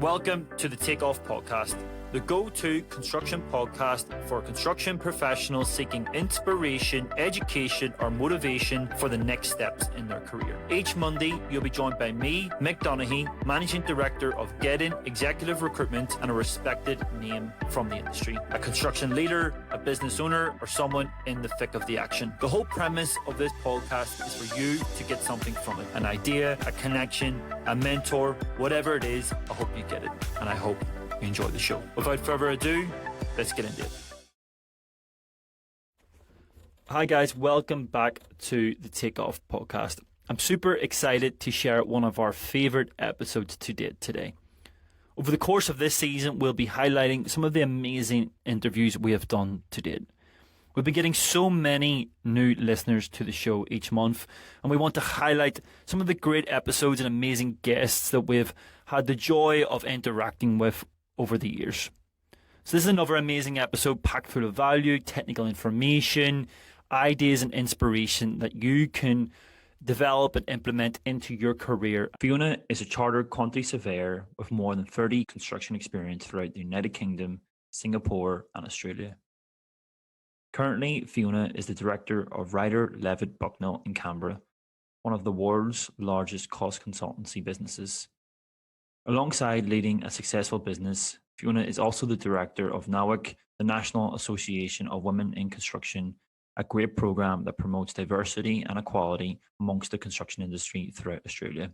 Welcome to the Takeoff Podcast, the go-to construction podcast for construction professionals seeking inspiration, education, or motivation for the next steps in their career. Each Monday, you'll be joined by me, Mick Donoghue, Managing Director of Gedden Executive Recruitment and a respected name from the industry. A construction leader, a business owner, or someone in the thick of the action. The whole premise of this podcast is for you to get something from it. An idea, a connection, a mentor, whatever it is, I hope you get it. And I hope you enjoy the show. Without further ado, let's get into it. Hi guys, welcome back to the Takeoff Podcast. I'm super excited to share one of our favorite episodes to date today. Over the course of this season, we'll be highlighting some of the amazing interviews we have done to date. We've been getting so many new listeners to the show each month, and we want to highlight some of the great episodes and amazing guests that we've had the joy of interacting with over the years. So this is another amazing episode packed full of value, technical information, ideas and inspiration that you can develop and implement into your career. Fiona is a Chartered Quantity Surveyor with more than 30 construction experience throughout the United Kingdom, Singapore and Australia. Currently, Fiona is the director of Ryder Levitt Bucknell in Canberra, one of the world's largest cost consultancy businesses. Alongside leading a successful business, Fiona is also the director of NAWIC, the National Association of Women in Construction, a great program that promotes diversity and equality amongst the construction industry throughout Australia.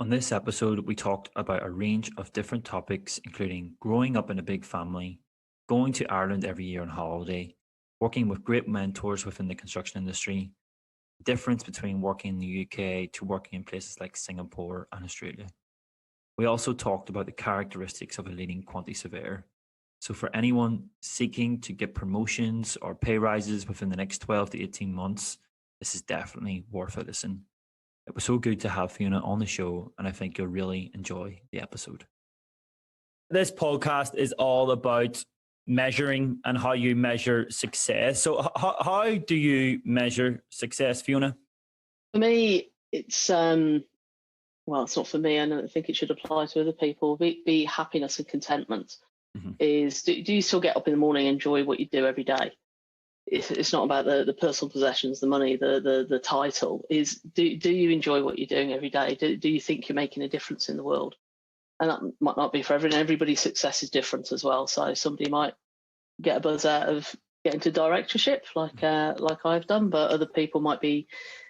On this episode, we talked about a range of different topics, including growing up in a big family, going to Ireland every year on holiday, working with great mentors within the construction industry, the difference between working in the UK to working in places like Singapore and Australia. We also talked about the characteristics of a leading quantity surveyor. So for anyone seeking to get promotions or pay rises within the next 12 to 18 months, this is definitely worth a listen. It was so good to have Fiona on the show, and I think you'll really enjoy the episode. This podcast is all about measuring and how you measure success. So how do you measure success, Fiona? For me, it's well, it's not for me. I don't think it should apply to other people. Be happiness and contentment. Mm-hmm. Is do you still get up in the morning and enjoy what you do every day? It's not about the personal possessions, the money, the title. Is do you enjoy what you're doing every day? Do you think you're making a difference in the world? And that might not be for everyone. Everybody's success is different as well. So somebody might get a buzz out of getting to directorship, like I've done, but other people might be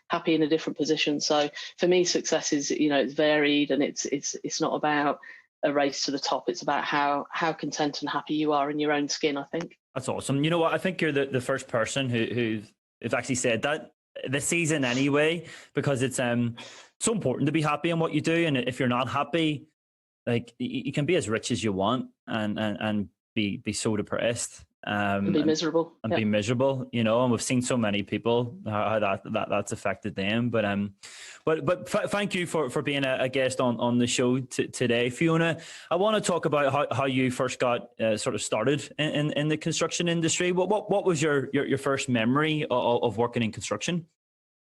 happy in a different position. So for me, success is, it's varied, and it's not about a race to the top. It's about how content and happy you are in your own skin, I think. That's awesome. You know what? I think you're the first person who's actually said that this season anyway, because it's so important to be happy in what you do. And if you're not happy, like you can be as rich as you want and be so depressed. And be miserable. And be miserable, and we've seen so many people how that's affected them. But thank you for being a guest on the show today, Fiona. I want to talk about how you first got sort of started in the construction industry. What was your first memory of working in construction?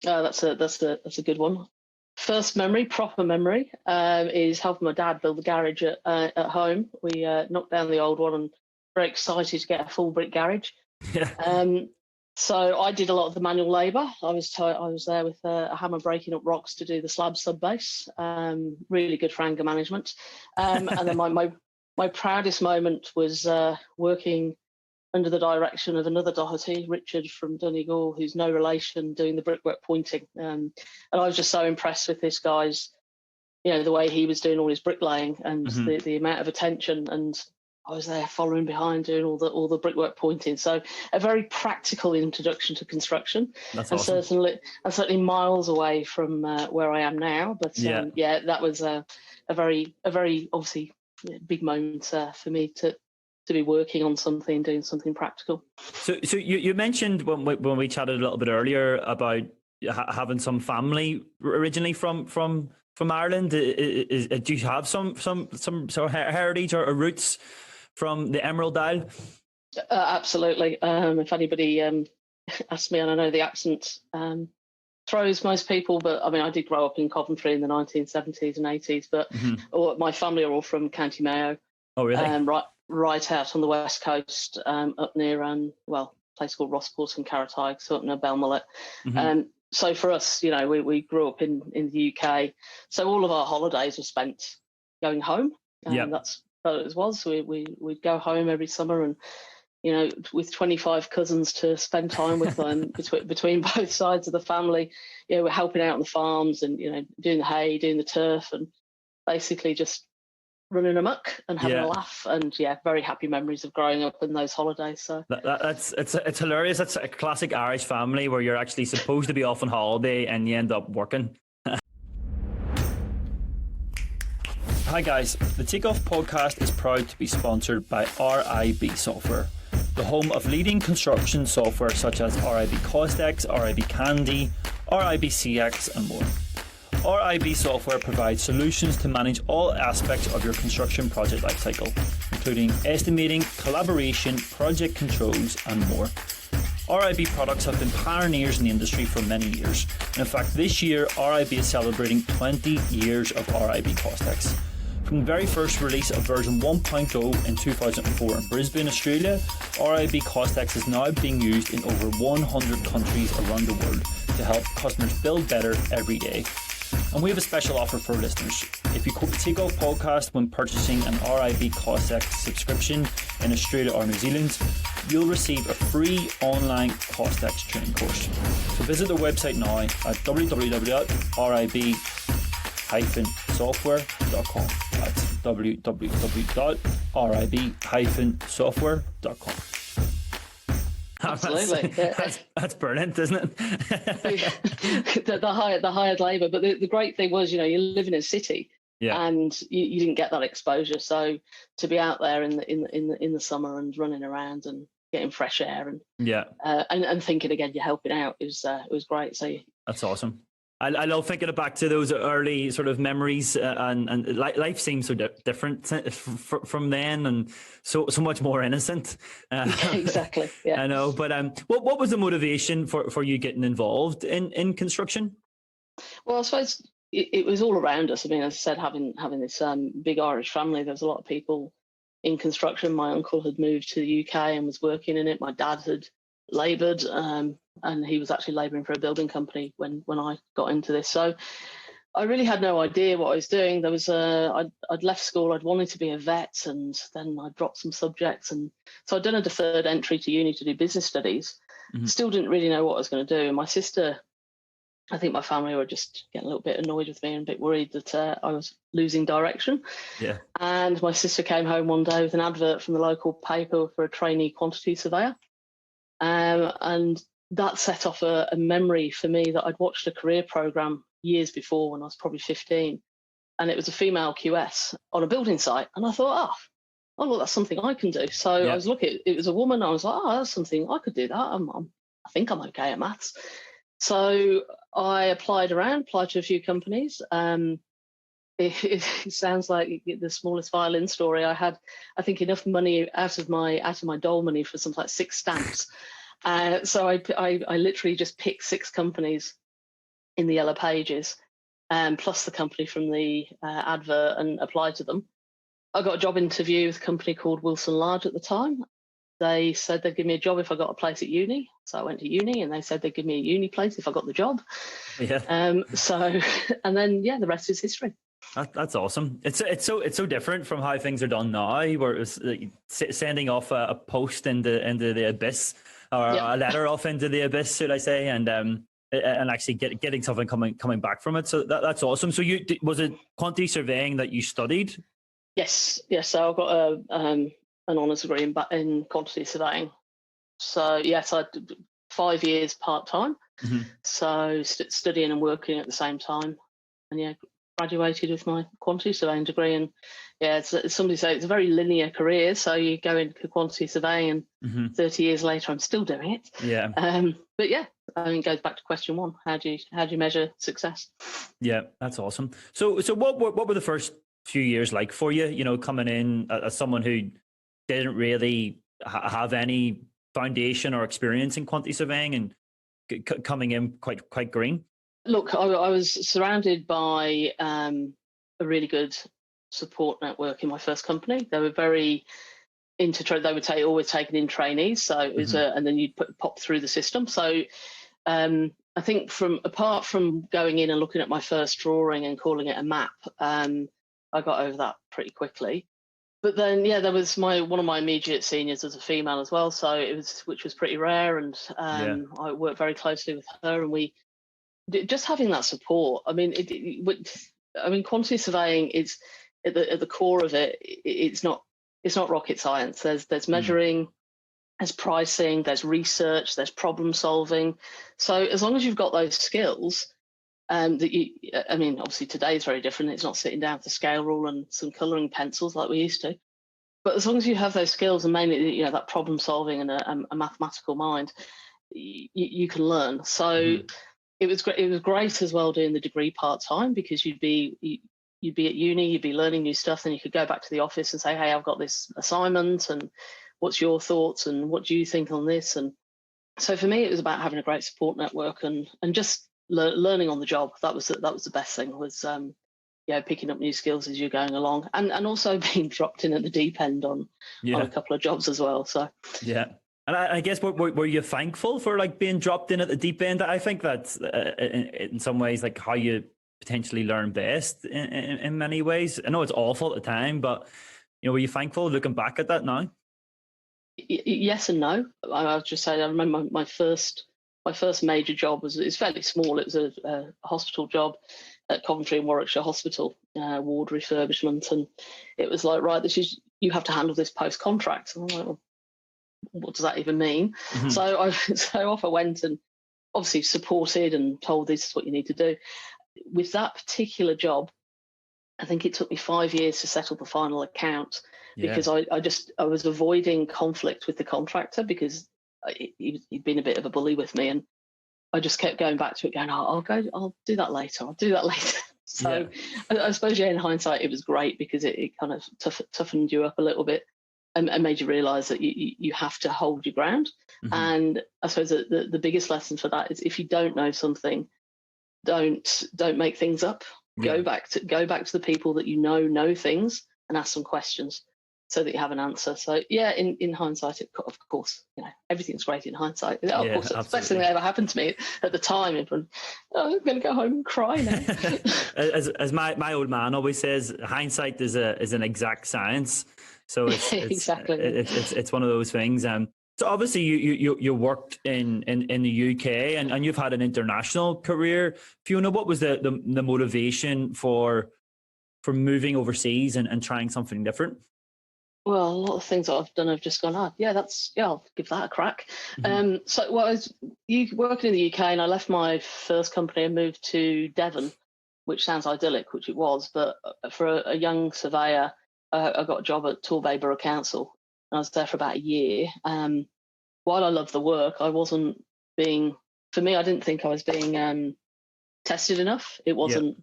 That's a good one. First memory, proper memory, is helping my dad build the garage at home. We knocked down the old one and very excited to get a full brick garage. Yeah. So I did a lot of the manual labour. I was there with a hammer breaking up rocks to do the slab sub base. Really good for anger management. And then my proudest moment was working under the direction of another Doherty, Richard from Donegal, who's no relation, doing the brickwork pointing. And I was just so impressed with this guy's, the way he was doing all his bricklaying and mm-hmm. the amount of attention. And I was there following behind, doing all the brickwork pointing. So a very practical introduction to construction. That's awesome. Certainly miles away from where I am now. But that was a very obviously big moment for me to be working on something, doing something practical. So you mentioned when we chatted a little bit earlier about having some family originally from Ireland. Do you have some sort of heritage or roots from the Emerald Isle? Absolutely. If anybody asks me, and I know the accent throws most people, but I mean, I did grow up in Coventry in the 1970s and 80s, but my family are all from County Mayo. Oh, really? Right out on the west coast, up near a place called Rossport and Carrotide, so up near Belmallet. So for us, we grew up in the UK, so all of our holidays were spent going home. That's what it was. We'd go home every summer, and with 25 cousins to spend time with them between both sides of the family. We're helping out on the farms and doing the hay, doing the turf, and basically just running amok and having a laugh. And very happy memories of growing up in those holidays. So it's hilarious. That's a classic Irish family where you're actually supposed to be off on holiday and you end up working. Hi guys, the Takeoff podcast is proud to be sponsored by RLB Software, the home of leading construction software such as RLB CostX, RLB Candy, RLB CX and more. RLB Software provides solutions to manage all aspects of your construction project lifecycle, including estimating, collaboration, project controls and more. RLB products have been pioneers in the industry for many years, and in fact this year RLB is celebrating 20 years of RLB CostX. From the very first release of version 1.0 in 2004 in Brisbane, Australia, RLB CostX is now being used in over 100 countries around the world to help customers build better every day. And we have a special offer for listeners. If you quote the Takeoff podcast when purchasing an RLB CostX subscription in Australia or New Zealand, you'll receive a free online CostX training course. So visit the website now at www.rib-software.com. That's www.rib-software.com. Absolutely, that's brilliant, isn't it? the hired labour, but the great thing was, you live in a city, and you didn't get that exposure. So to be out there in the summer and running around and getting fresh air and and thinking again, you're helping out. It was great. So that's awesome. I love thinking back to those early sort of memories, and life seems so different from then, and so much more innocent. Exactly. Yeah. I know, but what was the motivation for you getting involved in construction? Well, I suppose it was all around us. I mean, as I said, having this big Irish family, there was a lot of people in construction. My uncle had moved to the UK and was working in it. My dad had laboured, and he was actually labouring for a building company when I got into this. So I really had no idea what I was doing. There was I'd left school. I'd wanted to be a vet, and then I dropped some subjects, and so I'd done a deferred entry to uni to do business studies. Still didn't really know what I was going to do. And my sister, I think my family were just getting a little bit annoyed with me and a bit worried that I was losing direction. Yeah. And my sister came home one day with an advert from the local paper for a trainee quantity surveyor. And that set off a memory for me that I'd watched a career programme years before when I was probably 15. And it was a female QS on a building site. And I thought, oh look, that's something I can do. So I was looking, it was a woman. I was like, oh, that's something I could do that. I think I'm okay at maths. So I applied to a few companies. It sounds like the smallest violin story. I had, I think, enough money out of my dole money for something like 6 stamps. So I literally just picked 6 companies in the Yellow Pages, plus the company from the advert, and applied to them. I got a job interview with a company called Wilson Large at the time. They said they'd give me a job if I got a place at uni. So I went to uni, and they said they'd give me a uni place if I got the job. Yeah. And then the rest is history. That's awesome. It's so different from how things are done now, where it's like sending off a post into the abyss, or a letter off into the abyss, should I say, and actually getting something coming back from it. So that's awesome. So was it quantity surveying that you studied? Yes. So I've got an honours degree in quantity surveying. So yes, I did 5 years part time. So studying and working at the same time, and graduated with my quantity surveying degree. And as somebody said, it's a very linear career. So you go into quantity surveying, and 30 years later, I'm still doing it. Yeah. But I mean, it goes back to question 1: how do you measure success? Yeah, that's awesome. So what were the first few years like for you? Coming in as someone who didn't really have any foundation or experience in quantity surveying, and coming in quite green. Look, I was surrounded by a really good support network in my first company. They were very into they would always taking in trainees, so it was and then you'd pop through the system. So I think apart from going in and looking at my first drawing and calling it a map, I got over that pretty quickly. But then, there was one of my immediate seniors as a female as well, so which was pretty rare, and I worked very closely with her, and we just having that support. I mean, quantity surveying is at the core of it. It's not rocket science. There's measuring, there's pricing, there's research, there's problem solving. So as long as you've got those skills, obviously today is very different. It's not sitting down with a scale rule and some colouring pencils like we used to. But as long as you have those skills, and mainly that problem solving and a mathematical mind, you can learn. So it was great. It was great as well doing the degree part time, because you'd be at uni, you'd be learning new stuff, then you could go back to the office and say, hey, I've got this assignment, and what's your thoughts, and what do you think on this? And so for me, it was about having a great support network and just learning on the job. That was the best thing, was picking up new skills as you're going along, and also being dropped in at the deep end on a couple of jobs as well. So and I guess were you thankful for being dropped in at the deep end? I think that's in some ways how you potentially learn best in many ways. I know it's awful at the time, but were you thankful looking back at that now? Yes and no. I'll just say, I remember my first major job it's fairly small. It was a hospital job at Coventry and Warwickshire Hospital, ward refurbishment, and it was like, right, you have to handle this post contract. And I'm like, well, what does that even mean? So off I went, and obviously supported and told this is what you need to do. With that particular job, I think it took me 5 years to settle the final account, because I was avoiding conflict with the contractor, because he'd been a bit of a bully with me, and I just kept going back to it, going, I'll do that later. I'll do that later. So I suppose, in hindsight, it was great, because it kind of toughened you up a little bit, and made you realise that you have to hold your ground. And I suppose the biggest lesson for that is, if you don't know something, don't make things up. Go back to the people that know things, and ask some questions so that you have an answer. So in hindsight, of course, everything's great in hindsight. Of course, it's the best thing that ever happened to me at the time. I'm going to go home and cry now. as my old man always says, hindsight is an exact science. So it's exactly. It's one of those things. So obviously you worked in the UK, and you've had an international career. Fiona, what was the motivation for moving overseas and trying something different? Well, a lot of things that I've done, I've just gone, I'll give that a crack. So I was working in the UK, and I left my first company and moved to Devon, which sounds idyllic, which it was, but for a young surveyor, I got a job at Throwback Borough Council. I was there for about a year. While I loved the work, I didn't think I was being tested enough. It wasn't.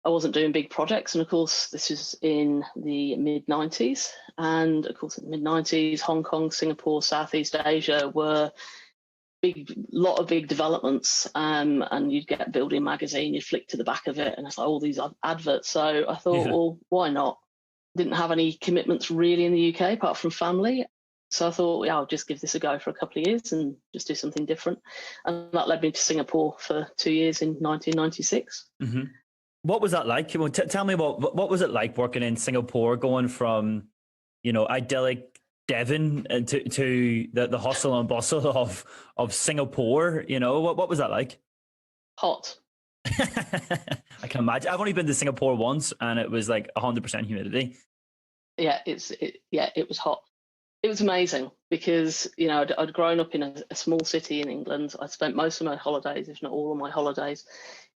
I wasn't doing big projects, and of course, this is in the mid-90s. And of course, in the mid-90s, Hong Kong, Singapore, Southeast Asia were lot of big developments. And you'd get Building Magazine, you'd flick to the back of it, and it's like all these adverts. So I thought, well, why not? Didn't have any commitments really in the UK apart from family. So I thought, I'll just give this a go for a couple of years and just do something different. And that led me to Singapore for 2 years in 1996. What was that like? Tell me what was it like working in Singapore, going from, idyllic Devon to the hustle and bustle of Singapore? What was that like? Hot. I can imagine. I've only been to Singapore once, and it was like 100% humidity. Yeah, it was hot. It was amazing, because I'd grown up in a small city in England. I'd spent most of my holidays, if not all of my holidays,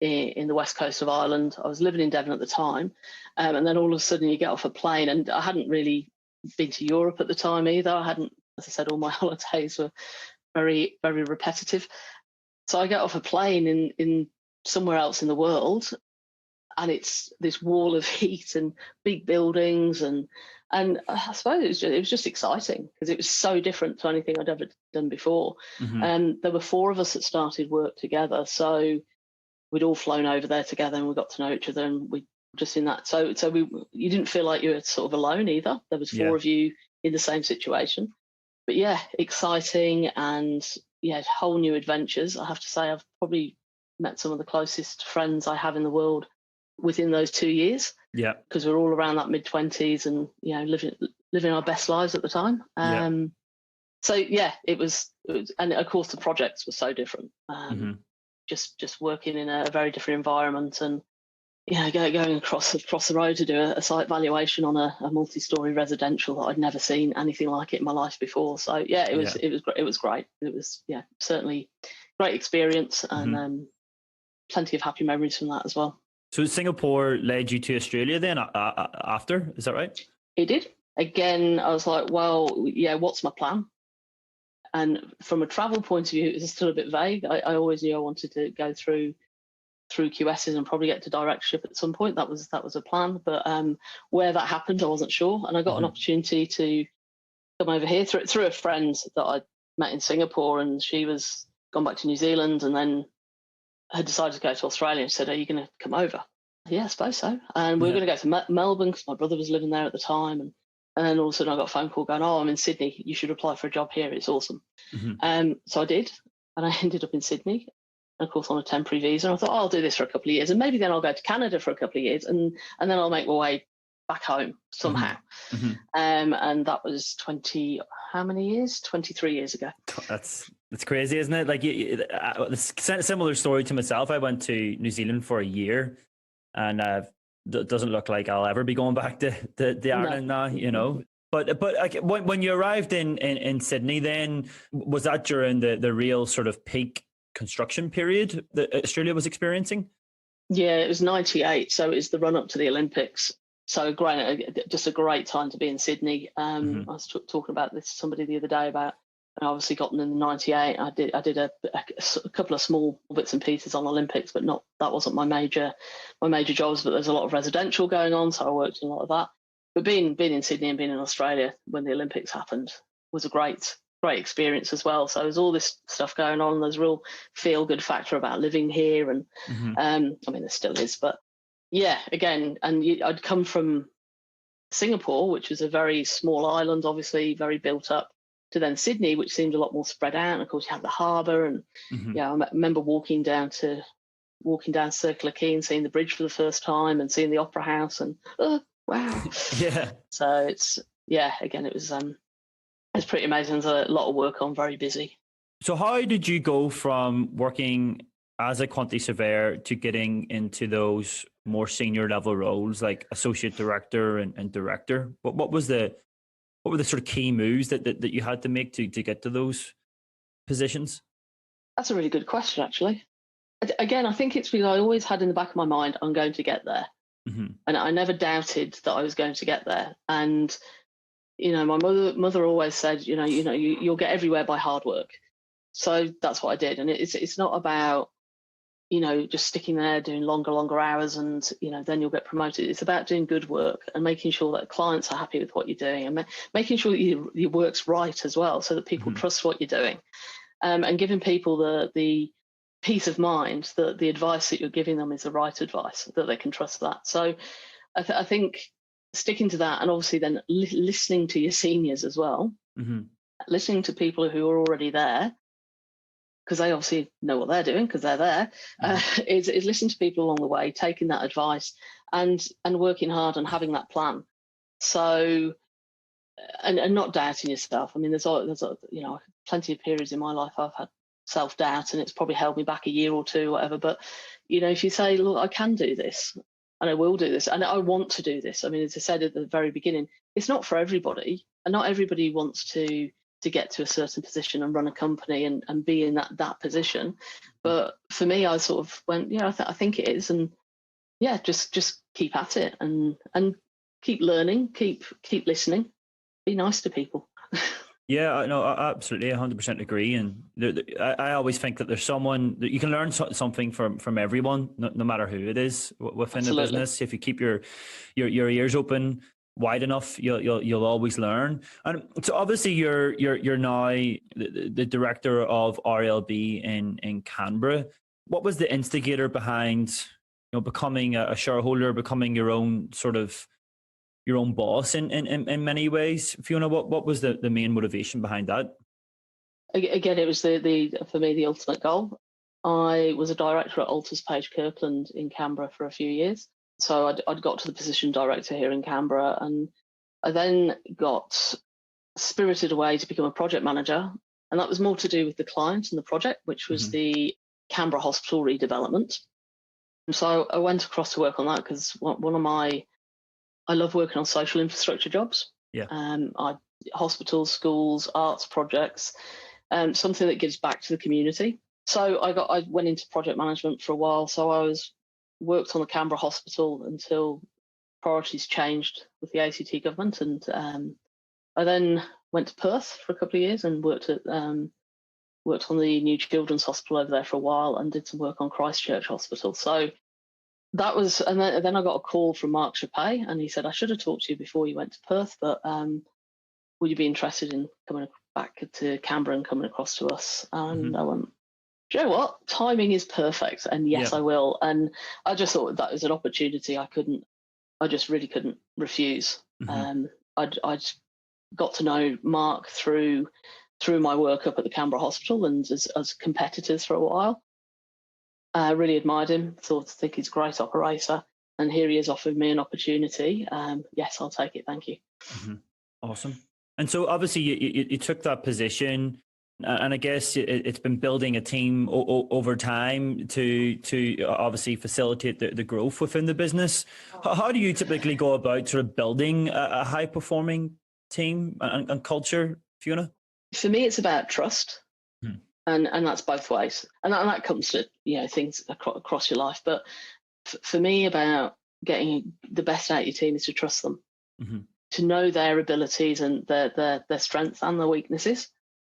in the west coast of Ireland. I was living in Devon at the time, and then all of a sudden you get off a plane, and I hadn't really been to Europe at the time either. I hadn't, as I said, all my holidays were very, very repetitive. So I get off a plane in somewhere else in the world, and it's this wall of heat and big buildings, and I suppose it was just exciting, because it was so different to anything I'd ever done before. And there were 4 of us that started work together, so we'd all flown over there together and we got to know each other, and we just in that. So you didn't feel like you were sort of alone either. There was four of you in the same situation. But yeah, exciting, and yeah, whole new adventures. I have to say, I've probably met some of the closest friends I have in the world within those 2 years. Yeah, because we're all around that mid-20s and living our best lives at the time. So yeah, it was, and of course the projects were so different. Just working in a very different environment, and going across the road to do a site valuation on a multi-story residential that I'd never seen anything like it in my life before. So yeah, it was great. It was certainly great experience, and plenty of happy memories from that as well. So Singapore led you to Australia then after, is that right? It did. Again, I was like, well, yeah, what's my plan? And from a travel point of view, it's still a bit vague. I always knew I wanted to go through QSs and probably get to directorship at some point. That was a plan, but where that happened, I wasn't sure. And I got an opportunity to come over here through a friend that I met in Singapore, and she was gone back to New Zealand and then had decided to go to Australia, and said, "Are you going to come over?" Yeah, I suppose so. And we were going to go to Melbourne because my brother was living there at the time, and then all of a sudden I got a phone call going, "Oh, I'm in Sydney. You should apply for a job here. It's awesome." So I did, and I ended up in Sydney. And of course, on a temporary visa. I thought, I'll do this for a couple of years, and maybe then I'll go to Canada for a couple of years, and then I'll make my way back home somehow. And that was 20, how many years? 23 years ago. That's crazy, isn't it? Like, it's a similar story to myself. I went to New Zealand for a year, and it doesn't look like I'll ever be going back to Ireland now, But like, when you arrived in Sydney, then was that during the real sort of peak construction period that Australia was experiencing? Yeah, it was 98, so it was the run up to the Olympics. So great, just a great time to be in Sydney. I was talking about this to somebody the other day about, and I obviously got them in 98. I did a couple of small bits and pieces on Olympics, but that wasn't my major jobs. But there's a lot of residential going on, so I worked in a lot of that. But being in Sydney and being in Australia when the Olympics happened was a great experience as well. So there's all this stuff going on. There's a real feel-good factor about living here, and I mean, there still is, but yeah, again, and I'd come from Singapore, which was a very small island, obviously very built up, to then Sydney, which seemed a lot more spread out. And of course, you have the harbour, and I remember walking down Circular Quay and seeing the bridge for the first time, and seeing the Opera House, and wow, yeah. So again, it was it's pretty amazing. There's a lot of work on, very busy. So how did you go from working as a quantity surveyor to getting into those more senior level roles like associate director and director? What were the sort of key moves that you had to make to get to those positions? That's a really good question, actually. Again, I think it's because I always had in the back of my mind, I'm going to get there. And I never doubted that I was going to get there. And my mother always said, you'll get everywhere by hard work. So that's what I did. And it's not about, just sticking there doing longer hours and, then you'll get promoted. It's about doing good work and making sure that clients are happy with what you're doing, and making sure that your work's right as well, so that people trust what you're doing, and giving people the peace of mind that the advice that you're giving them is the right advice, that they can trust that. So I think sticking to that, and obviously then listening to your seniors as well, listening to people who are already there, because they obviously know what they're doing because they're there, is listening to people along the way, taking that advice, and working hard and having that plan. So, and not doubting yourself. I mean, there's plenty of periods in my life I've had self-doubt, and it's probably held me back a year or two, whatever. But if you say, look, I can do this, and I will do this, and I want to do this. I mean, as I said at the very beginning, it's not for everybody, and not everybody wants to get to a certain position and run a company and be in that position. But for me, I sort of went, I think it is, and just keep at it and keep learning, keep listening, be nice to people. Yeah, no, I absolutely 100% agree. And I always think that there's someone that you can learn something from everyone, no matter who it is within the business. If you keep your ears open wide enough, you'll always learn. And so obviously you're now the director of RLB in Canberra. what was the instigator behind, becoming a shareholder, becoming your own sort of your own boss in many ways? Fiona, what was the main motivation behind that? Again, it was the for me the ultimate goal. I was a director at Alters Page Kirkland in Canberra for a few years. So I'd got to the position director here in Canberra, and I then got spirited away to become a project manager. And that was more to do with the client and the project, which was the Canberra Hospital redevelopment. And so I went across to work on that because I love working on social infrastructure jobs. Yeah. Hospitals, schools, arts projects, something that gives back to the community. So I went into project management for a while. So I worked on the Canberra Hospital until priorities changed with the ACT government, and I then went to Perth for a couple of years and worked on the New Children's Hospital over there for a while, and did some work on Christchurch Hospital. So that was, and then I got a call from Mark Chappé, and he said, I should have talked to you before you went to Perth, but would you be interested in coming back to Canberra and coming across to us? And I went, do you know what? Timing is perfect, and yes, I will. And I just thought that was an opportunity I just really couldn't refuse. I'd got to know Mark through my work up at the Canberra Hospital and as competitors for a while. I really admired him, think he's a great operator, and here he has offered me an opportunity. Yes, I'll take it. Thank you. Awesome. And so obviously you took that position, and I guess it's been building a team over time to obviously facilitate the growth within the business. How do you typically go about sort of building a high performing team and culture, Fiona? For me, it's about trust, and that's both ways, and that comes to things across your life. But for me, about getting the best out of your team is to trust them, to know their abilities and their strengths and their weaknesses,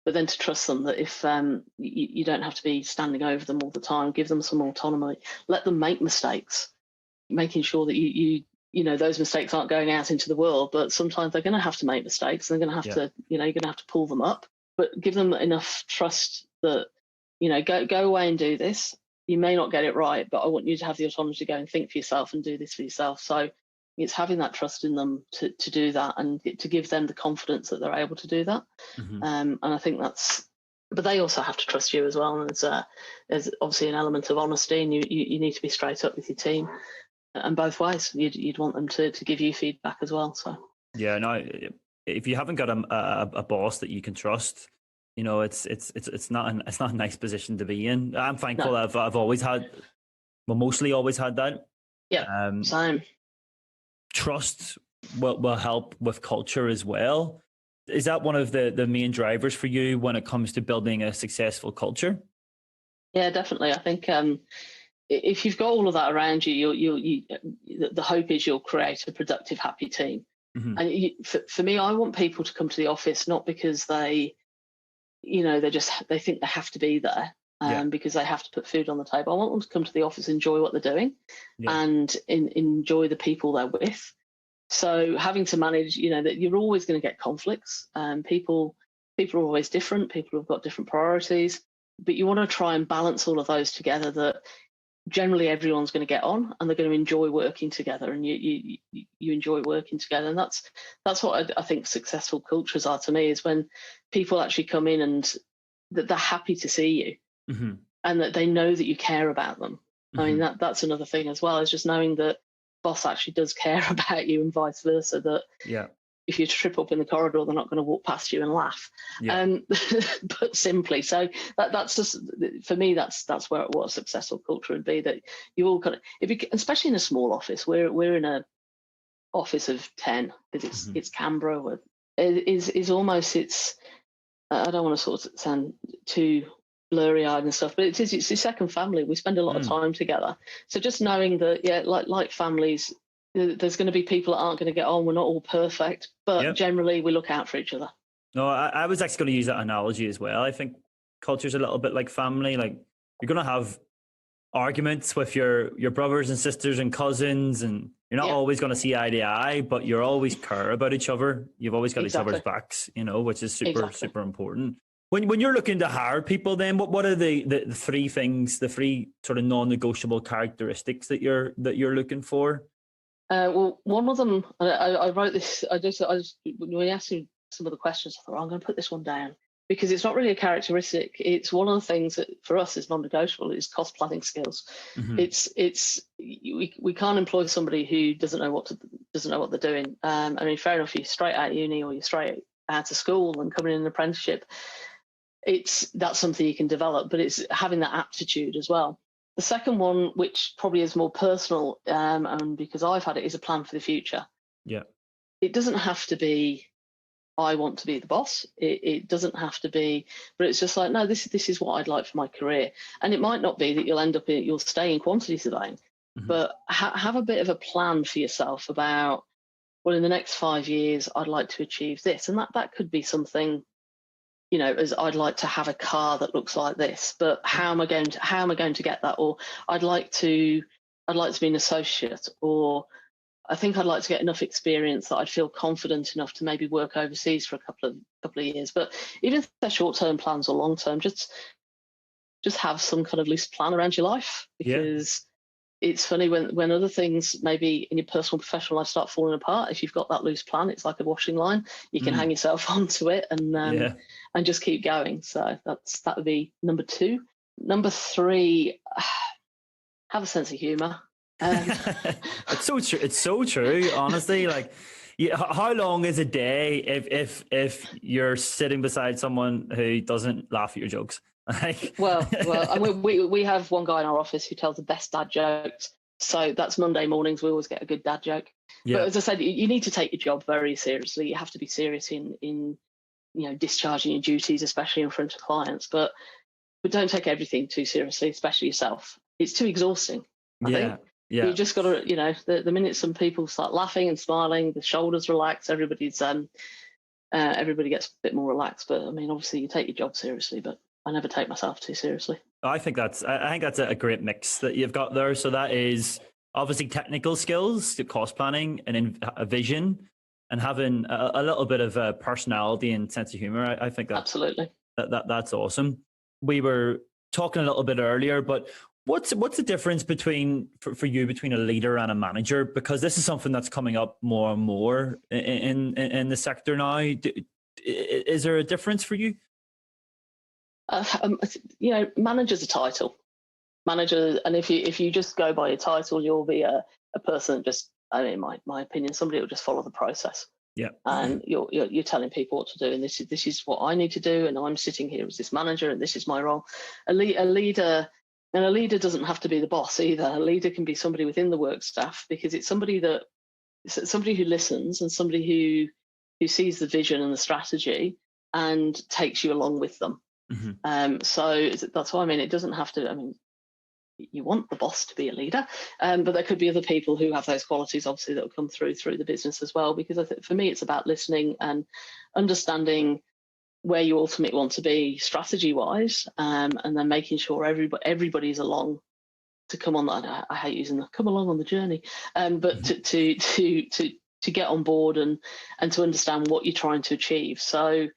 but then to trust them that if you don't have to be standing over them all the time, give them some autonomy, let them make mistakes, making sure that you those mistakes aren't going out into the world, but sometimes they're going to have to make mistakes, and they're going to have to, you're going to have to pull them up, but give them enough trust that, go away and do this. You may not get it right, but I want you to have the autonomy to go and think for yourself and do this for yourself. So it's having that trust in them to do that, and to give them the confidence that they're able to do that. And I think but they also have to trust you as well. And there's obviously an element of honesty, and you need to be straight up with your team. And both ways, you'd want them to give you feedback as well. So yeah, no, if you haven't got a boss that you can trust, it's not a nice position to be in. I'm thankful I've always had, mostly always had that. Yeah, same. Trust will help with culture as well. Is that one of the main drivers for you when it comes to building a successful culture? Yeah, definitely. I think if you've got all of that around you, the hope is you'll create a productive, happy team. And for me, I want people to come to the office not because they think they have to be there, because they have to put food on the table. I want them to come to the office, enjoy what they're doing, and enjoy the people they're with. So having to manage, that you're always going to get conflicts. People are always different. People have got different priorities, but you want to try and balance all of those together, that generally everyone's going to get on and they're going to enjoy working together, and you enjoy working together. And that's what I think successful cultures are to me, is when people actually come in and that they're happy to see you, and that they know that you care about them. I mean, that's another thing as well, is just knowing that boss actually does care about you, and vice versa, that if you trip up in the corridor, they're not going to walk past you and laugh. But simply, so that's just, for me, that's what a successful culture would be, that you all kind of, especially in a small office. We're in a office of 10, because it's Canberra. Is almost, I don't want to sort of sound too blurry-eyed and stuff, but it's your second family. We spend a lot of time together. So just knowing that, like families, there's going to be people that aren't going to get on. We're not all perfect, but generally we look out for each other. No, I was actually going to use that analogy as well. I think culture's a little bit like family. Like, you're going to have arguments with your brothers and sisters and cousins, and you're not always going to see eye to eye, but you're always care about each other. You've always got each other's backs, which is super important. When you're looking to hire people, then what are the three things, the three sort of non-negotiable characteristics that you're looking for? Well, one of them, I wrote this. When we asked you some of the questions, I thought, I'm going to put this one down because it's not really a characteristic. It's one of the things that for us is non-negotiable. Is cost planning skills. We can't employ somebody who doesn't know what they're doing. I mean, fair enough, you're straight out of uni or you're straight out of school and coming in an apprenticeship. That's something you can develop, but it's having that aptitude as well. The second one, which probably is more personal, and because I've had it, is a plan for the future. Yeah. It doesn't have to be, I want to be the boss. It doesn't have to be, but it's just like, no, this is what I'd like for my career. And it might not be that you'll stay in quantity surveying, but have a bit of a plan for yourself about, well, in the next 5 years, I'd like to achieve this. And that could be something, as I'd like to have a car that looks like this, but how am I going to get that? Or I'd like to be an associate, or I think I'd like to get enough experience that I'd feel confident enough to maybe work overseas for a couple of years. But even if they're short-term plans or long-term, just have some kind of loose plan around your life, because it's funny when other things maybe in your personal professional life start falling apart. If you've got that loose plan, it's like a washing line. You can hang yourself onto it and just keep going. So that would be number 2. Number 3, have a sense of humour. It's so true. It's so true. Honestly, like, how long is a day if you're sitting beside someone who doesn't laugh at your jokes? well, and we have one guy in our office who tells the best dad jokes. So that's Monday mornings. We always get a good dad joke. Yeah. But as I said, you need to take your job very seriously. You have to be serious in discharging your duties, especially in front of clients. But don't take everything too seriously, especially yourself. It's too exhausting. I think. Yeah. You just got to, the minute some people start laughing and smiling, the shoulders relax, everybody gets a bit more relaxed. But I mean, obviously, you take your job seriously, but I never take myself too seriously. I think that's a great mix that you've got there. So that is obviously technical skills, cost planning, and a vision, and having a little bit of a personality and sense of humor. I think absolutely that's awesome. We were talking a little bit earlier, but what's the difference for you between a leader and a manager? Because this is something that's coming up more and more in the sector now. Is there a difference for you? Manager's a title. Manager, and if you just go by your title, you'll be a person that just, I mean, my opinion, somebody will just follow the process. Yeah. And you're telling people what to do, and this is what I need to do, and I'm sitting here as this manager, and this is my role. A leader doesn't have to be the boss either. A leader can be somebody within the work staff, because it's somebody who listens, and somebody who sees the vision and the strategy and takes you along with them. So that's why, I mean, it doesn't have to, I mean, you want the boss to be a leader, but there could be other people who have those qualities, obviously, that will come through the business as well. Because I think for me, it's about listening and understanding where you ultimately want to be strategy wise, and then making sure everybody's along to come on that. I hate using the come along on the journey, but to get on board and to understand what you're trying to achieve. So,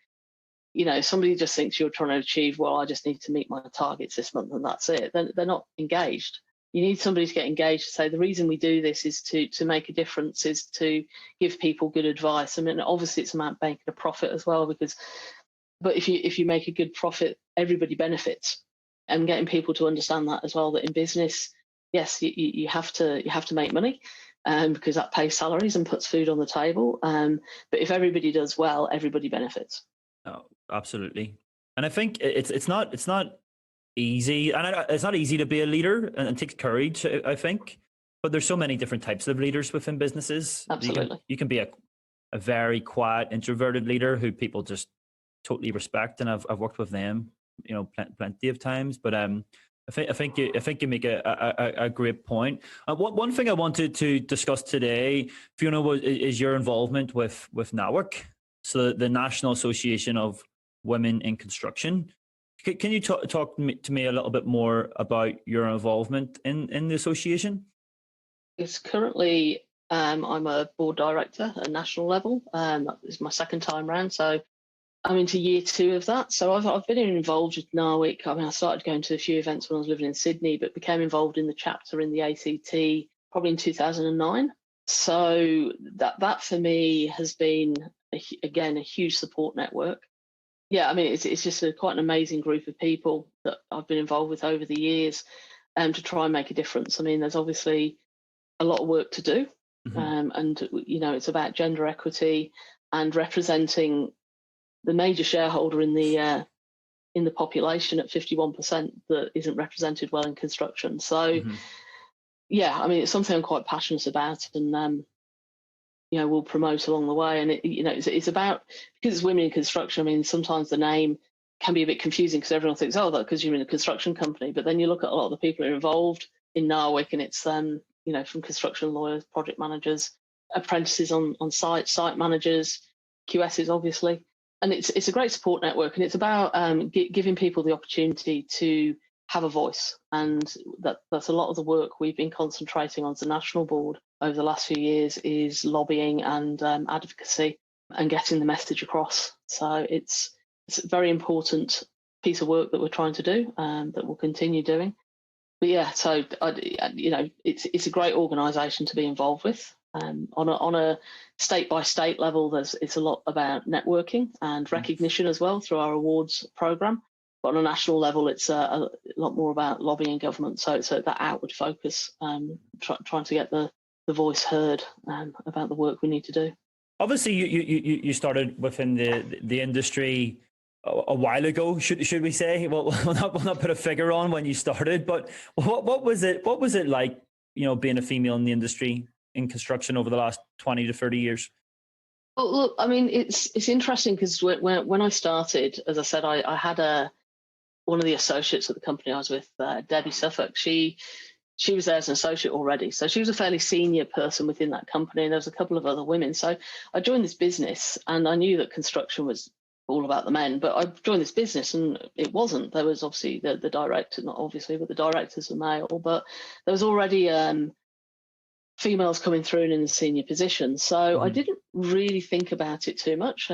somebody just thinks you're trying to achieve, well, I just need to meet my targets this month and that's it. Then they're not engaged. You need somebody to get engaged to say, the reason we do this is to make a difference, is to give people good advice. I mean, obviously it's about making a profit as well, but if you make a good profit, everybody benefits. And getting people to understand that as well, that in business, yes, you have to make money, because that pays salaries and puts food on the table. But if everybody does well, everybody benefits. Oh, absolutely. And I think it's not easy, and it's not easy to be a leader, and it takes courage, I think. But there's so many different types of leaders within businesses. Absolutely. You can be a very quiet, introverted leader who people just totally respect, and I've worked with them, plenty of times. But I think you make a great point. One thing I wanted to discuss today, Fiona, is your involvement with NAWIC, so the National Association of Women in Construction. Can you talk to me a little bit more about your involvement in the association? It's currently I'm a board director at national level. That is my second time round. So I'm into year 2 of that. So I've been involved with NAWIC. I mean, I started going to a few events when I was living in Sydney, but became involved in the chapter in the ACT probably in 2009. So that for me has been, again, a huge support network. Yeah, I mean, it's just quite an amazing group of people that I've been involved with over the years to try and make a difference. I mean, there's obviously a lot of work to do. And, it's about gender equity and representing the major shareholder in the population at 51% that isn't represented well in construction. So, yeah, I mean, it's something I'm quite passionate about, and we'll promote along the way. And it's about, because it's women in construction. I mean, sometimes the name can be a bit confusing because everyone thinks, oh, that's because you're in a construction company. But then you look at a lot of the people who are involved in NAWIC, and it's from construction lawyers, project managers, apprentices on site managers, QSs, obviously. And it's a great support network, and it's about giving people the opportunity to have a voice. And that's a lot of the work we've been concentrating on as a national board over the last few years, is lobbying and advocacy and getting the message across. So it's a very important piece of work that we're trying to do, that we'll continue doing. But yeah, so it's a great organisation to be involved with. On a state by state level, it's a lot about networking and recognition as well through our awards program. But on a national level, it's a lot more about lobbying government. So it's that outward focus, trying to get the voice heard about the work we need to do. Obviously, you started within the industry a while ago, should we say? Well, we'll not put a figure on when you started, but what was it like, being a female in the industry in construction over the last 20 to 30 years? Well, look, I mean, it's interesting because when I started, as I said, I had one of the associates at the company I was with, Debbie Suffolk. She was there as an associate already, so she was a fairly senior person within that company, and there was a couple of other women. So I joined this business, and I knew that construction was all about the men, but I joined this business and it wasn't. There was obviously the director, not obviously, but the directors were male, but there was already females coming through and in the senior position. So I didn't really think about it too much.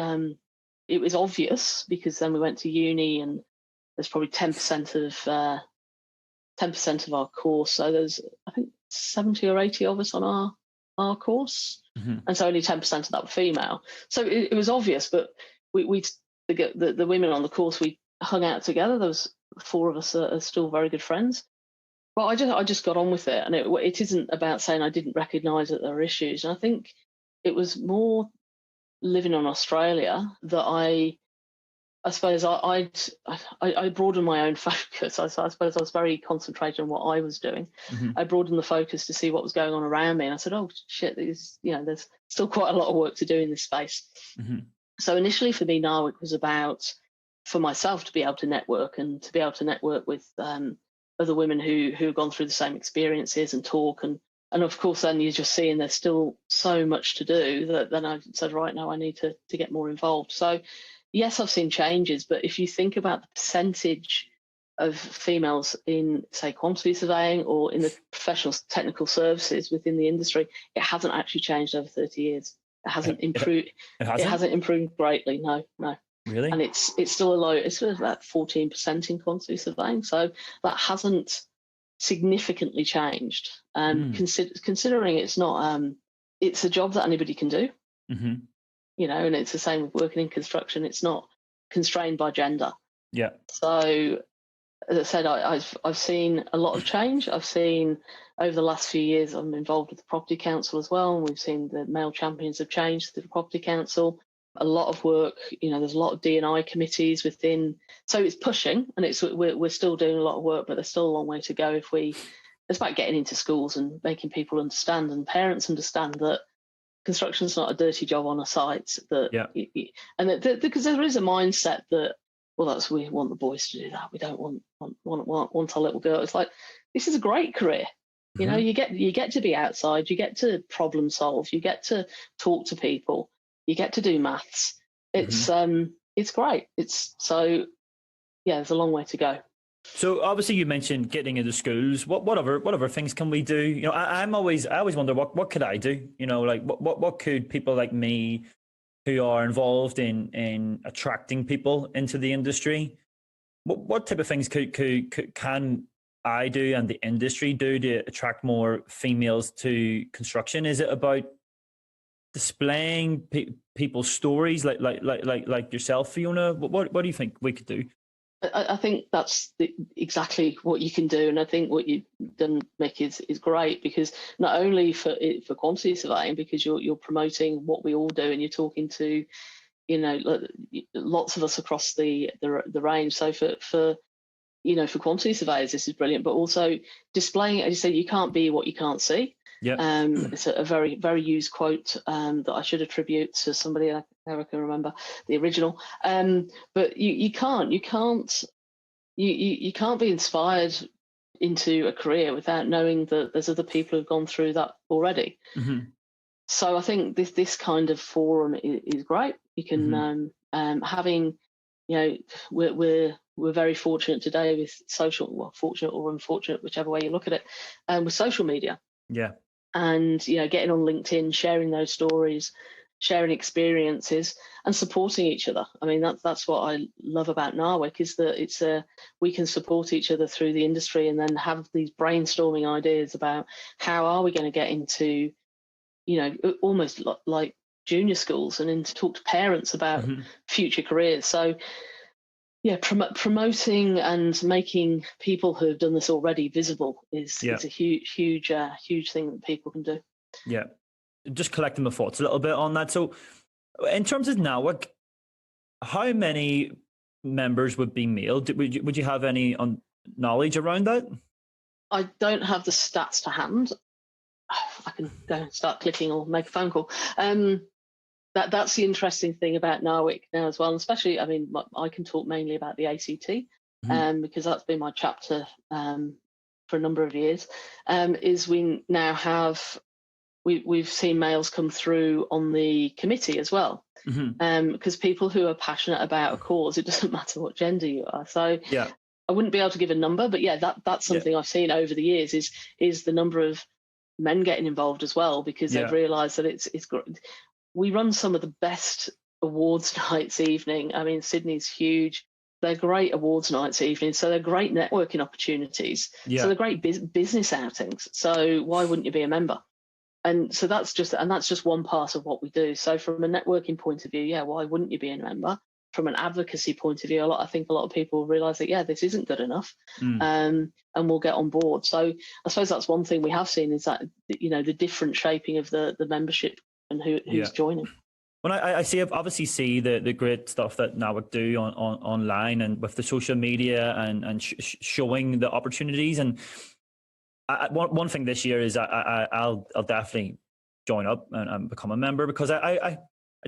It was obvious because then we went to uni, and there's probably 10% of our course. So there's, I think, 70 or 80 of us on our course, and so only 10% of that were female. So it was obvious, but the women on the course, we hung out together. There was 4 of us are still very good friends. But I just got on with it, and it isn't about saying I didn't recognise that there were issues. And I think it was more living in Australia that I suppose I broadened my own focus. I suppose I was very concentrated on what I was doing. I broadened the focus to see what was going on around me, and I said, "Oh shit, there's still quite a lot of work to do in this space." So initially for me, NAWIC was about, for myself, to be able to network and to be able to network with other women who have gone through the same experiences and talk, and of course then you're just seeing there's still so much to do that then I said, right, now I need to get more involved. So yes, I've seen changes, but if you think about the percentage of females in, say, quantity surveying or in the professional technical services within the industry, it hasn't actually changed over 30 years. It hasn't improved. It hasn't improved greatly. No. Really? And it's still a low. It's about 14% in quantity surveying. So that hasn't significantly changed. Considering it's not, it's a job that anybody can do. And it's the same with working in construction. It's not constrained by gender. Yeah. So as I said, I've seen a lot of change. I've seen over the last few years, I'm involved with the Property Council as well, and we've seen the male champions have changed through the Property Council. A lot of work, there's a lot of D&I committees within. So it's pushing, and we're still doing a lot of work, but there's still a long way to go. It's about getting into schools and making people understand, and parents understand that construction's not a dirty job on a site. Because there is a mindset that, well, we want the boys to do that. We don't want our little girl. It's like, this is a great career. You get to be outside. You get to problem solve. You get to talk to people. You get to do maths. It's great. There's a long way to go. So obviously you mentioned getting into schools. What other things can we do? I always wonder what could I do? Like what could people like me who are involved in attracting people into the industry. What type of things can I do and the industry do to attract more females to construction? Is it about displaying people's stories like yourself, Fiona? What do you think we could do? I think that's exactly what you can do, and I think what you've done, Mick, is great, because not only for quantity surveying, because you're promoting what we all do, and you're talking to, you know, lots of us across the range. So for quantity surveyors, this is brilliant, but also displaying, as you say, you can't be what you can't see. Yeah. It's a very, very used quote that I should attribute to somebody. I never can remember the original. But you can't be inspired into a career without knowing that there's other people who've gone through that already. Mm-hmm. So I think this kind of forum is great. You can having, we're very fortunate today with fortunate or unfortunate, whichever way you look at it, with social media. Yeah. And getting on LinkedIn, sharing those stories, sharing experiences, and supporting each other. I mean, that's what I love about NAWIC, is that we can support each other through the industry, and then have these brainstorming ideas about how are we going to get into, almost like junior schools, and then to talk to parents about future careers. So yeah, promoting and making people who have done this already visible is a huge thing that people can do. Yeah, just collecting my thoughts a little bit on that. So, in terms of NAWIC, how many members would be male? Would you have any knowledge around that? I don't have the stats to hand. I can go and start clicking or make a phone call. That's the interesting thing about NAWIC now as well, and especially, I mean, I can talk mainly about the ACT, because that's been my chapter for a number of years. Is we now have we've seen males come through on the committee as well, because people who are passionate about a cause, it doesn't matter what gender you are. So yeah, I wouldn't be able to give a number, but yeah, that's something I've seen over the years is the number of men getting involved as well, because they've realised that it's great. We run some of the best awards nights evening. I mean, Sydney's huge. They're great awards nights evening. So they're great networking opportunities. Yeah. So they're great business outings. So why wouldn't you be a member? And so that's just one part of what we do. So from a networking point of view, yeah, why wouldn't you be a member? From an advocacy point of view, I think a lot of people realise that, yeah, this isn't good enough, and we'll get on board. So I suppose that's one thing we have seen, is that, the different shaping of the membership and who's joining. When I obviously see the great stuff that NAWIC do on online and with the social media and showing the opportunities. And one thing this year is I'll definitely join up and become a member, because I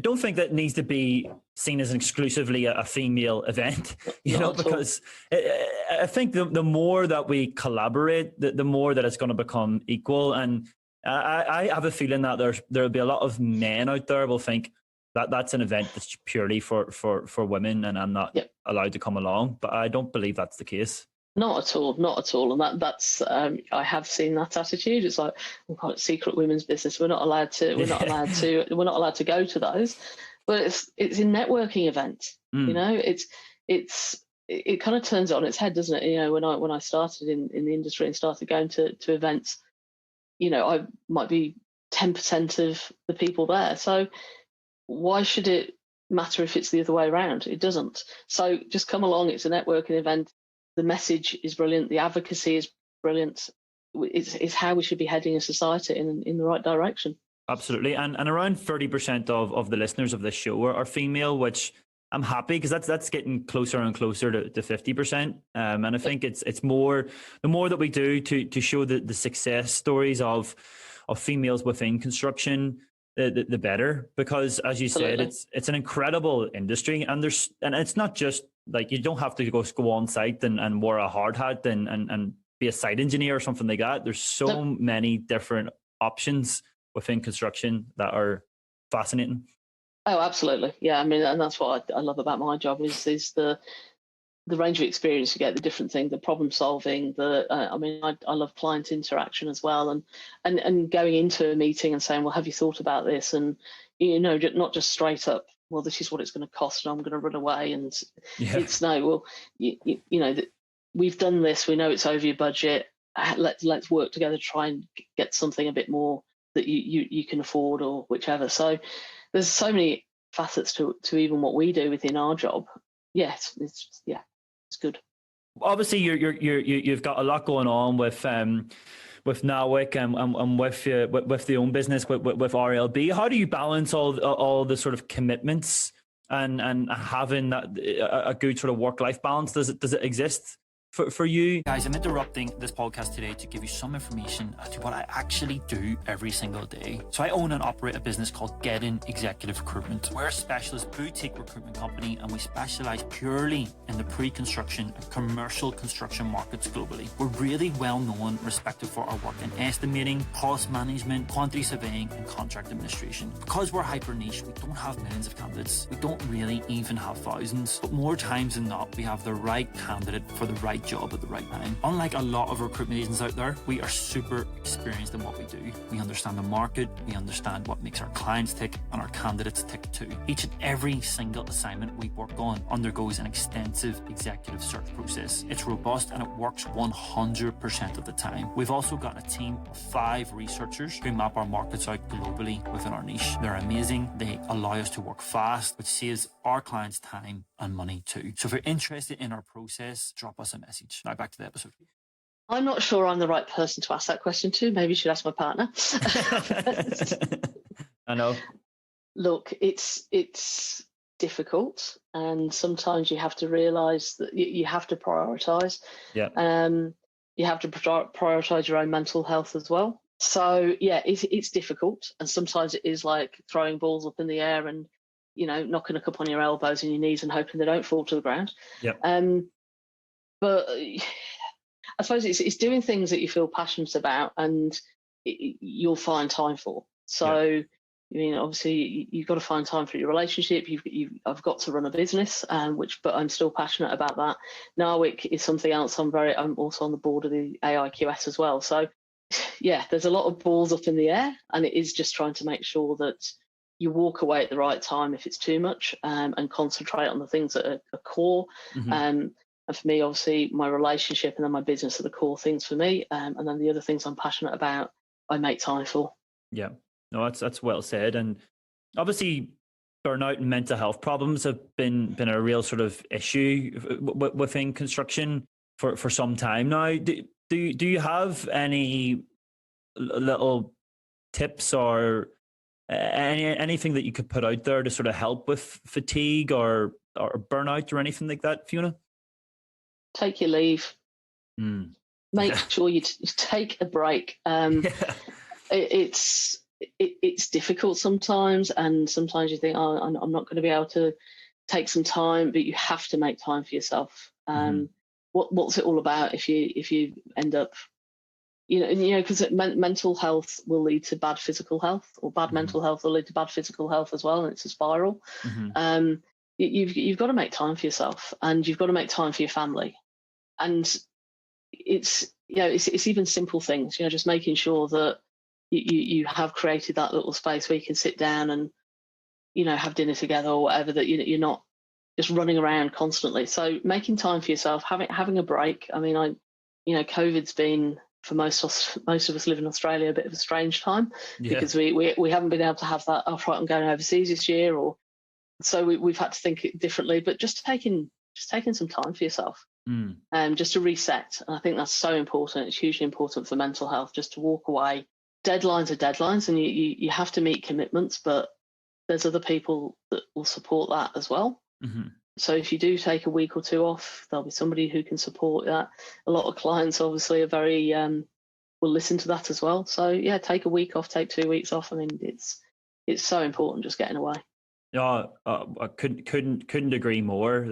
don't think that needs to be seen as exclusively a female event, because I think the more that we collaborate, the more that it's going to become equal. And I have a feeling that there'll be a lot of men out there will think that that's an event that's purely for women, and I'm not allowed to come along. But I don't believe that's the case. Not at all. And that's I have seen that attitude. It's like, we call it secret women's business. We're not allowed to go to those. But it's in networking events. It kind of turns it on its head, doesn't it? When I started in the industry and started going to events, I might be 10% of the people there. So why should it matter if it's the other way around? It doesn't. So just come along. It's a networking event. The message is brilliant. The advocacy is brilliant. It's how we should be heading a society in the right direction. Absolutely. And around 30% of the listeners of this show are female, which I'm happy, because that's getting closer and closer to 50%. And I think it's more, the more that we do to show the success stories of females within construction, the better, because as you said, it's an incredible industry, and it's not just like, you don't have to go on site and wear a hard hat and be a site engineer or something like that. There's so many different options within construction that are fascinating. Oh, absolutely. Yeah. I mean, and that's what I love about my job is the range of experience you get, the different things, the problem solving, I love client interaction as well, and going into a meeting and saying, well, have you thought about this? And not just straight up, well, this is what it's going to cost, and I'm going to run away. And it's no, well, we've done this, we know it's over your budget. Let's work together to try and get something a bit more that you can afford, or whichever. So there's so many facets to even what we do within our job. Yes, it's good. Obviously, you've got a lot going on with NAWIC and with the own business with RLB. How do you balance all the sort of commitments and having that a good sort of work-life balance? Does it exist for you? Guys, I'm interrupting this podcast today to give you some information as to what I actually do every single day. So I own and operate a business called Get In Executive Recruitment. We're a specialist boutique recruitment company, and we specialize purely in the pre-construction and commercial construction markets globally. We're really well known and respected for our work in estimating, cost management, quantity surveying, and contract administration. Because we're hyper niche, we don't have millions of candidates. We don't really even have thousands, but more times than not, we have the right candidate for the right job at the right time. Unlike a lot of recruitment agents out there, we are super experienced in what we do. We understand the market, we understand what makes our clients tick and our candidates tick too. Each and every single assignment we work on undergoes an extensive executive search process. It's robust and it works 100% of the time. We've also got a team of 5 researchers who map our markets out globally within our niche. They're amazing. They allow us to work fast, which saves our clients time and money too. So if you're interested in our process, drop us a message. Now back to the episode. I'm not sure I'm the right person to ask that question to. Maybe you should ask my partner. I know. Look, it's difficult, and sometimes you have to realise that you have to prioritise. Yeah. You have to prioritise your own mental health as well. So yeah, it's difficult, and sometimes it is like throwing balls up in the air and knocking a couple on your elbows and your knees and hoping they don't fall to the ground. Yeah. But I suppose it's doing things that you feel passionate about and you'll find time for. So, obviously you've got to find time for your relationship. I've got to run a business, but I'm still passionate about that. NAWIC is something else. I'm also on the board of the AIQS as well. So yeah, there's a lot of balls up in the air, and it is just trying to make sure that you walk away at the right time if it's too much, and concentrate on the things that are core. Mm-hmm. And for me, obviously, my relationship and then my business are the core things for me. And then the other things I'm passionate about, I make time for. Yeah, no, that's well said. And obviously, burnout and mental health problems have been a real sort of issue within construction for some time now. Do you have any little tips or anything that you could put out there to sort of help with fatigue or burnout or anything like that, Fiona? Take your leave. Make sure you take a break. It's difficult sometimes, and sometimes you think, oh, I'm not going to be able to take some time, but you have to make time for yourself. What's it all about if you end up, because mental health will lead to bad physical health, or bad mental health will lead to bad physical health as well, and it's a spiral. You've got to make time for yourself, and you've got to make time for your family. And it's even simple things, just making sure that you have created that little space where you can sit down and have dinner together or whatever, that you're not just running around constantly. So making time for yourself, having a break. I mean, COVID's been, for most of us live in Australia, a bit of a strange time, because we haven't been able to have that, oh, right, I'm going overseas this year, or so we've had to think it differently. But just taking some time for yourself, just to reset. And I think that's so important. It's hugely important for mental health, just to walk away. Deadlines are deadlines, and you have to meet commitments, but there's other people that will support that as well. So if you do take a week or two off, there'll be somebody who can support that. A lot of clients obviously are very will listen to that as well. So yeah, take a week off, take 2 weeks off. I mean, it's so important, just getting away. Yeah, I couldn't agree more.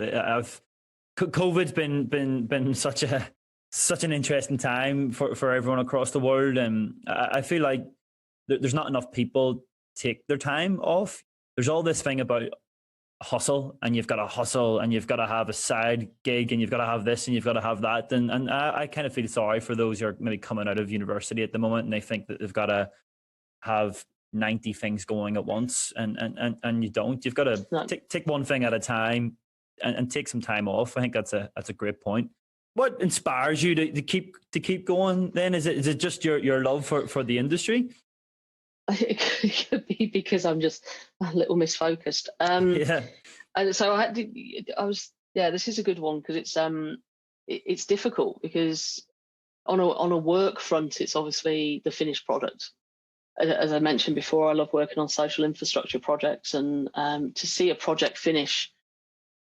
COVID's been such an interesting time for everyone across the world, and I feel like there's not enough people take their time off. There's all this thing about hustle, and you've got to hustle, and you've got to have a side gig, and you've got to have this, and you've got to have that. And I kind of feel sorry for those who are maybe coming out of university at the moment, and they think that they've got to have 90 things going at once, and you don't. You've got to take one thing at a time and take some time off. I think that's a great point. What inspires you to keep going then? Is it just your love for the industry? It could be because I'm just a little misfocused. Yeah. And so this is a good one, because it's difficult, because on a work front, it's obviously the finished product. As I mentioned before, I love working on social infrastructure projects, and to see a project finish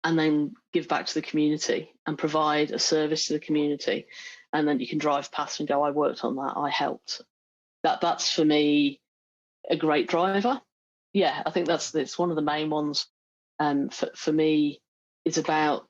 and then give back to the community and provide a service to the community, and then you can drive past and go, I worked on that, I helped. That's for me a great driver. Yeah, I think it's one of the main ones. For me, it's about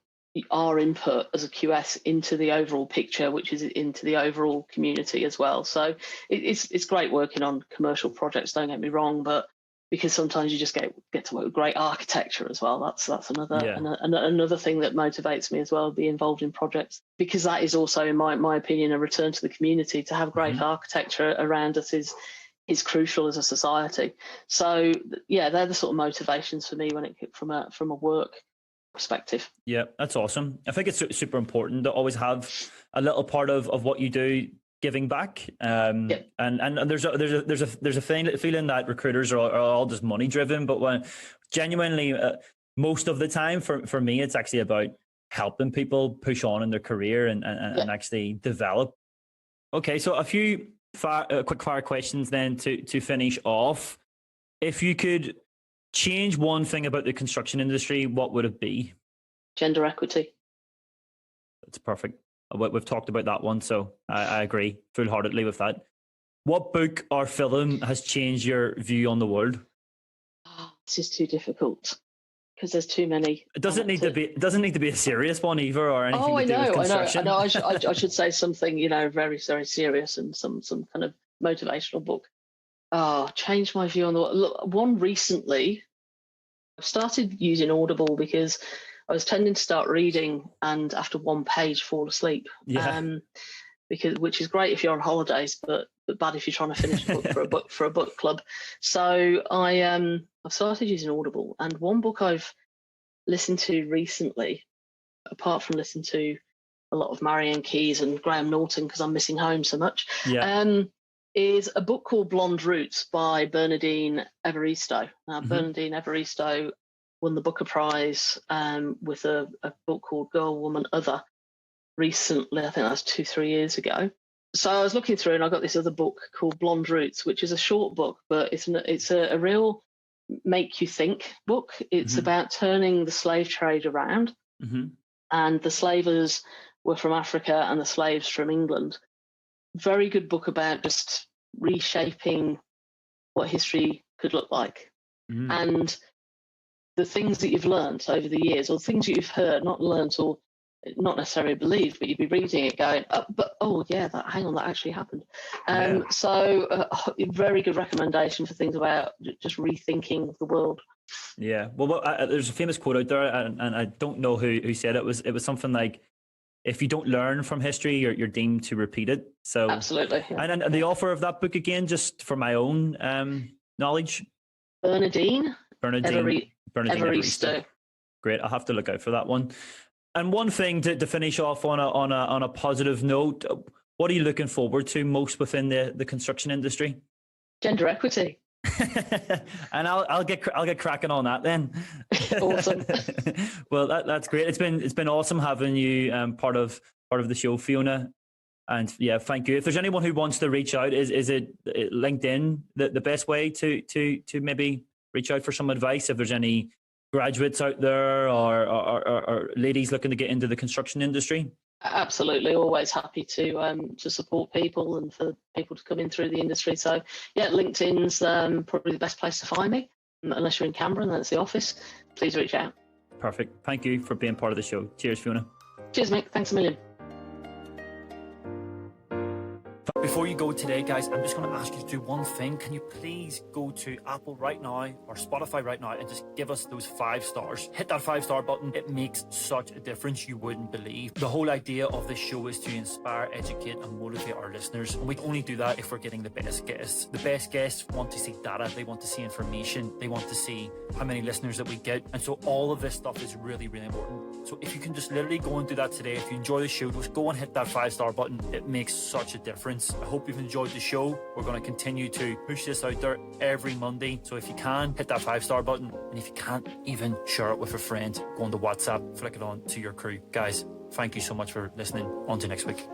our input as a QS into the overall picture, which is into the overall community as well. So it's great working on commercial projects, don't get me wrong, but because sometimes you just get to work with great architecture as well. That's another thing that motivates me as well, be involved in projects, because that is also, in my opinion, a return to the community. To have great architecture around us is crucial as a society. So yeah, they're the sort of motivations for me when it from a work perspective. Yeah, that's awesome. I think it's super important to always have a little part of what you do giving back. And there's a feeling that recruiters are all just money driven, but when genuinely most of the time for me, it's actually about helping people push on in their career and actually develop. Okay, so a few quick fire questions then to finish off. If you could change one thing about the construction industry, what would it be? Gender equity. That's perfect. We've talked about that one, so I agree full-heartedly with that. What book or film has changed your view on the world? This is too difficult, because there's too many. It doesn't need to be a serious one either, or anything to do with construction. I know. I should say something, very, very serious, and some kind of motivational book. Changed my view on the world. Look, one recently, I've started using Audible because I was tending to start reading and after one page fall asleep. Yeah. Which is great if you're on holidays, but bad if you're trying to finish a book for a book club. So I've started using Audible, and one book I've listened to recently, apart from listening to a lot of Marianne Keyes and Graham Norton because I'm missing home so much, is a book called Blonde Roots by Bernardine Evaristo. Bernardine Evaristo won the Booker Prize with a book called Girl, Woman, Other recently. I think that's 2-3 years ago. So I was looking through and I got this other book called Blonde Roots, which is a short book, but it's a real make you think book. It's about turning the slave trade around. And the slavers were from Africa and the slaves from England. Very good book about just reshaping what history could look like. And the things that you've learned over the years, or things that you've heard, not learned or not necessarily believed, but you'd be reading it going, hang on, that actually happened. So very good recommendation for things about just rethinking the world. Yeah, well, there's a famous quote out there, and I don't know who said it. It was something like, if you don't learn from history, you're deemed to repeat it. So absolutely. Yeah. And the author of that book, again, just for my own knowledge, Bernardine Evaristo. Great, I'll have to look out for that one. And one thing to finish off on a positive note, what are you looking forward to most within the construction industry? Gender equity. And I'll get cracking on that then. Awesome. Well, that's great. It's been awesome having you part of the show, Fiona. And yeah, thank you. If there's anyone who wants to reach out, is it LinkedIn the best way to maybe reach out for some advice? If there's any graduates out there or ladies looking to get into the construction industry? Absolutely, always happy to support people and for people to come in through the industry. So yeah, LinkedIn's probably the best place to find me, unless you're in Canberra and that's the office. Please reach out. Perfect. Thank you for being part of the show. Cheers, Fiona. Cheers, mate. Thanks a million. Before you go today, guys, I'm just going to ask you to do one thing. Can you please go to Apple right now or Spotify right now and just give us those 5 stars? Hit that 5-star button. It makes such a difference you wouldn't believe. The whole idea of this show is to inspire, educate and motivate our listeners, and we only do that if we're getting the best guests. The best guests want to see data, they want to see information, they want to see how many listeners that we get, and so all of this stuff is really, really important. So if you can just literally go and do that today, if you enjoy the show, just go and hit that 5-star button. It makes such a difference. I hope you've enjoyed the show. We're going to continue to push this out there every Monday, so if you can, hit that 5-star button, and if you can't, even share it with a friend. Go on to WhatsApp, flick it on to your crew. Guys, thank you so much for listening. On to next week.